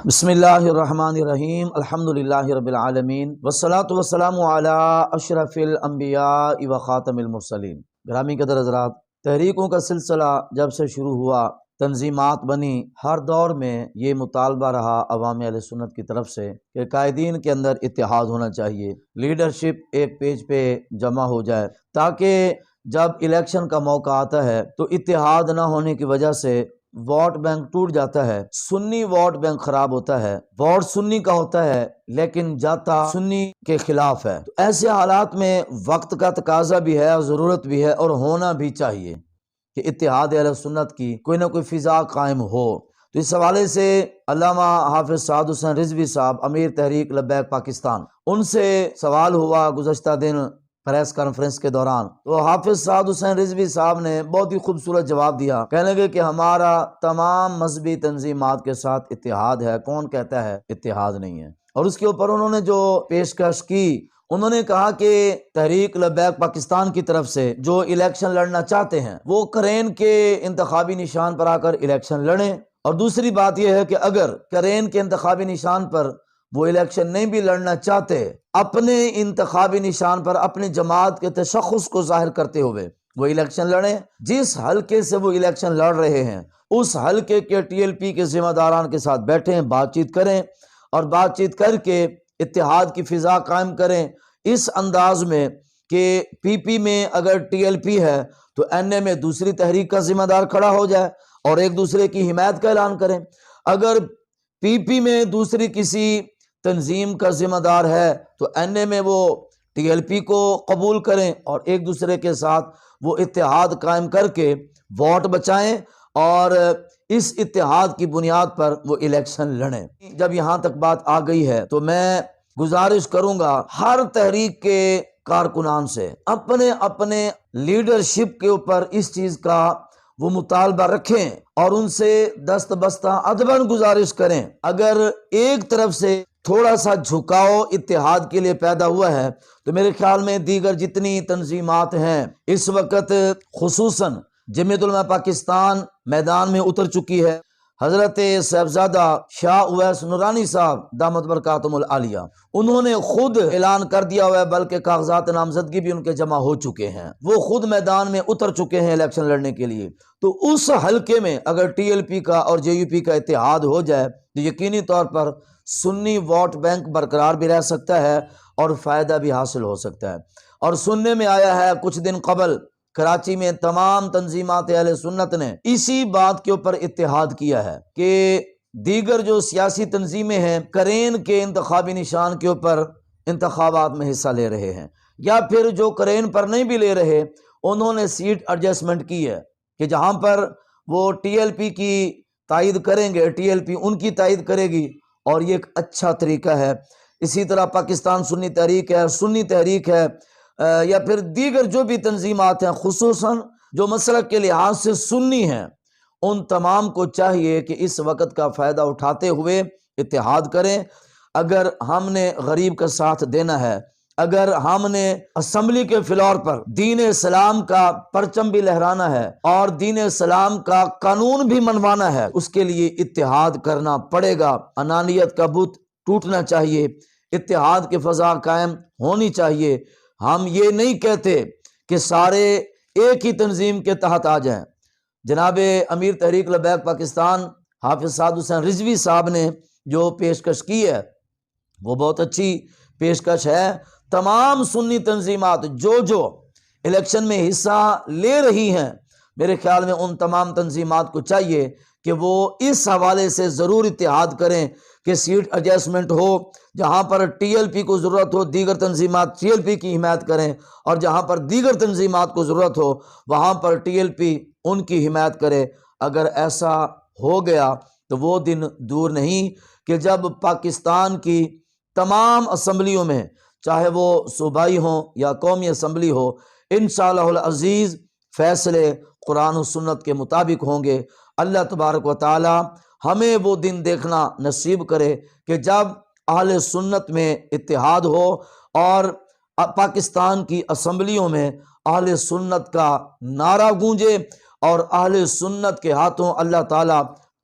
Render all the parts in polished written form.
بسم اللہ الرحمن الرحیم الحمدللہ رب العالمین والصلاة والسلام علی اشرف الانبیاء و خاتم المرسلین۔ گرامی قدر حضرات، تحریکوں کا سلسلہ جب سے شروع ہوا، تنظیمات بنی، ہر دور میں یہ مطالبہ رہا عوام اہل سنت کی طرف سے کہ قائدین کے اندر اتحاد ہونا چاہیے، لیڈرشپ ایک پیج پہ جمع ہو جائے، تاکہ جب الیکشن کا موقع آتا ہے تو اتحاد نہ ہونے کی وجہ سے ووٹ بینک ٹوٹ جاتا ہے، سنی ووٹ بینک خراب ہوتا ہے، ووٹ سنی کا ہوتا ہے لیکن جاتا سنی کے خلاف ہے۔ تو ایسے حالات میں وقت کا تقاضا بھی ہے اور ضرورت بھی ہے اور ہونا بھی چاہیے کہ اتحاد اہل سنت کی کوئی نہ کوئی فضا قائم ہو۔ تو اس حوالے سے علامہ حافظ سعد حسین رضوی صاحب، امیر تحریک لبیک پاکستان، ان سے سوال ہوا گزشتہ دن پریس کانفرنس کے دوران، تو حافظ سعد حسین رضوی صاحب نے بہت ہی خوبصورت جواب دیا، کہنے لگے کہ ہمارا تمام مذہبی تنظیمات کے ساتھ اتحاد ہے، کون کہتا ہے اتحاد نہیں ہے؟ اور اس کے اوپر انہوں نے جو پیشکش کی، انہوں نے کہا کہ تحریک لبیک پاکستان کی طرف سے جو الیکشن لڑنا چاہتے ہیں وہ کرین کے انتخابی نشان پر آ کر الیکشن لڑیں، اور دوسری بات یہ ہے کہ اگر کرین کے انتخابی نشان پر وہ الیکشن نہیں بھی لڑنا چاہتے، اپنے انتخابی نشان پر اپنی جماعت کے تشخص کو ظاہر کرتے ہوئے وہ الیکشن لڑیں۔ جس حلقے سے وہ الیکشن لڑ رہے ہیں اس حلقے کے ٹی ایل پی کے ذمہ داران کے ساتھ بیٹھیں، بات چیت کریں، اور بات چیت کر کے اتحاد کی فضا قائم کریں اس انداز میں کہ پی پی میں اگر ٹی ایل پی ہے تو این اے میں دوسری تحریک کا ذمہ دار کھڑا ہو جائے اور ایک دوسرے کی حمایت کا اعلان کریں، اگر پی پی میں دوسری کسی تنظیم کا ذمہ دار ہے تو این اے میں وہ ٹی ایل پی کو قبول کریں اور ایک دوسرے کے ساتھ وہ اتحاد قائم کر کے ووٹ بچائیں اور اس اتحاد کی بنیاد پر وہ الیکشن لڑیں۔ جب یہاں تک بات آ گئی ہے تو میں گزارش کروں گا ہر تحریک کے کارکنان سے اپنے اپنے لیڈرشپ کے اوپر اس چیز کا وہ مطالبہ رکھیں اور ان سے دست بستہ ادباً گزارش کریں، اگر ایک طرف سے تھوڑا سا جھکاؤ اتحاد کے لیے پیدا ہوا ہے تو میرے خیال میں دیگر جتنی تنظیمات ہیں اس وقت خصوصاً جمعیت علماء پاکستان میدان میں اتر چکی ہے۔ حضرت صاحبزادہ شاہ اویس نورانی صاحب دامت برکاتہم العالیہ، انہوں نے خود اعلان کر دیا ہوا ہے، بلکہ کاغذات نامزدگی بھی ان کے جمع ہو چکے ہیں، وہ خود میدان میں اتر چکے ہیں الیکشن لڑنے کے لیے۔ تو اس حلقے میں اگر ٹی ایل پی کا اور جے یو پی کا اتحاد ہو جائے تو یقینی طور پر سنی ووٹ بینک برقرار بھی رہ سکتا ہے اور فائدہ بھی حاصل ہو سکتا ہے۔ اور سننے میں آیا ہے کچھ دن قبل کراچی میں تمام تنظیمات اہل سنت نے اسی بات کے اوپر اتحاد کیا ہے کہ دیگر جو سیاسی تنظیمیں ہیں کرین کے انتخابی نشان کے اوپر انتخابات میں حصہ لے رہے ہیں، یا پھر جو کرین پر نہیں بھی لے رہے، انہوں نے سیٹ ایڈجسٹمنٹ کی ہے کہ جہاں پر وہ ٹی ایل پی کی تائید کریں گے ٹی ایل پی ان کی تائید کرے گی، اور یہ ایک اچھا طریقہ ہے۔ اسی طرح پاکستان سنی تحریک ہے، سنی تحریک ہے، یا پھر دیگر جو بھی تنظیمات ہیں خصوصاً جو مسلک کے لحاظ سے سنی ہیں، ان تمام کو چاہیے کہ اس وقت کا فائدہ اٹھاتے ہوئے اتحاد کریں۔ اگر ہم نے غریب کا ساتھ دینا ہے، اگر ہم نے اسمبلی کے فلور پر دین اسلام کا پرچم بھی لہرانا ہے اور دین اسلام کا قانون بھی منوانا ہے، اس کے لیے اتحاد کرنا پڑے گا۔ انانیت کا بت ٹوٹنا چاہیے، اتحاد کی فضا قائم ہونی چاہیے۔ ہم یہ نہیں کہتے کہ سارے ایک ہی تنظیم کے تحت آ جائیں۔ جناب امیر تحریک لبیک پاکستان حافظ سعد حسین رضوی صاحب نے جو پیشکش کی ہے وہ بہت اچھی پیشکش ہے۔ تمام سنی تنظیمات جو الیکشن میں حصہ لے رہی ہیں، میرے خیال میں ان تمام تنظیمات کو چاہیے کہ وہ اس حوالے سے ضرور اتحاد کریں کہ سیٹ ایڈجسٹمنٹ ہو، جہاں پر ٹی ایل پی کو ضرورت ہو دیگر تنظیمات ٹی ایل پی کی حمایت کریں، اور جہاں پر دیگر تنظیمات کو ضرورت ہو وہاں پر ٹی ایل پی ان کی حمایت کرے۔ اگر ایسا ہو گیا تو وہ دن دور نہیں کہ جب پاکستان کی تمام اسمبلیوں میں، چاہے وہ صوبائی ہوں یا قومی اسمبلی ہو، انشاءاللہ العزیز فیصلے قرآن و سنت کے مطابق ہوں گے۔ اللہ تبارک و تعالی ہمیں وہ دن دیکھنا نصیب کرے کہ جب اہل سنت میں اتحاد ہو اور پاکستان کی اسمبلیوں میں اہل سنت کا نعرہ گونجے اور اہل سنت کے ہاتھوں اللہ تعالیٰ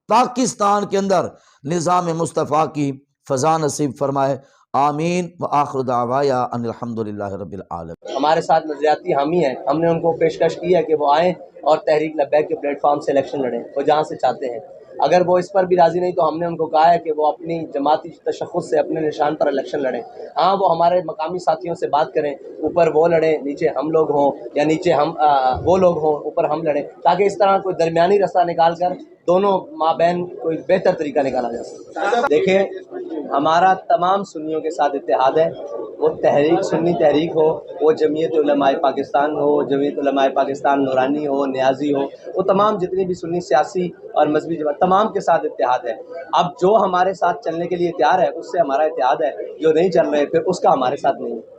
پاکستان کے اندر نظام مصطفیٰ کی فضا نصیب فرمائے، آمین وآخر دعوایا ان الحمدللہ رب العالمین۔ ہمارے ساتھ نظریاتی حامی ہیں، ہم نے ان کو پیشکش کی ہے کہ وہ آئیں اور تحریک لبیک کے پلیٹ فارم سے الیکشن لڑیں، وہ جہاں سے چاہتے ہیں۔ اگر وہ اس پر بھی راضی نہیں تو ہم نے ان کو کہا ہے کہ وہ اپنی جماعتی تشخص سے اپنے نشان پر الیکشن لڑیں۔ ہاں وہ ہمارے مقامی ساتھیوں سے بات کریں، اوپر وہ لڑیں نیچے ہم لوگ ہوں، یا نیچے ہم وہ لوگ ہوں اوپر ہم لڑیں، تاکہ اس طرح کوئی درمیانی راستہ نکال کر دونوں مابین کوئی بہتر طریقہ نکالا جا سکے۔ دیکھیں ہمارا تمام سنیوں کے ساتھ اتحاد ہے، وہ تحریک سنی تحریک ہو، وہ جمعیت علماء پاکستان ہو، جمعیت علماء پاکستان نورانی ہو، نیازی ہو، وہ تمام جتنی بھی سنی سیاسی اور مذہبی جماعت تمام کے ساتھ اتحاد ہے۔ اب جو ہمارے ساتھ چلنے کے لیے تیار ہے اس سے ہمارا اتحاد ہے، جو نہیں چل رہے پھر اس کا ہمارے ساتھ نہیں ہے۔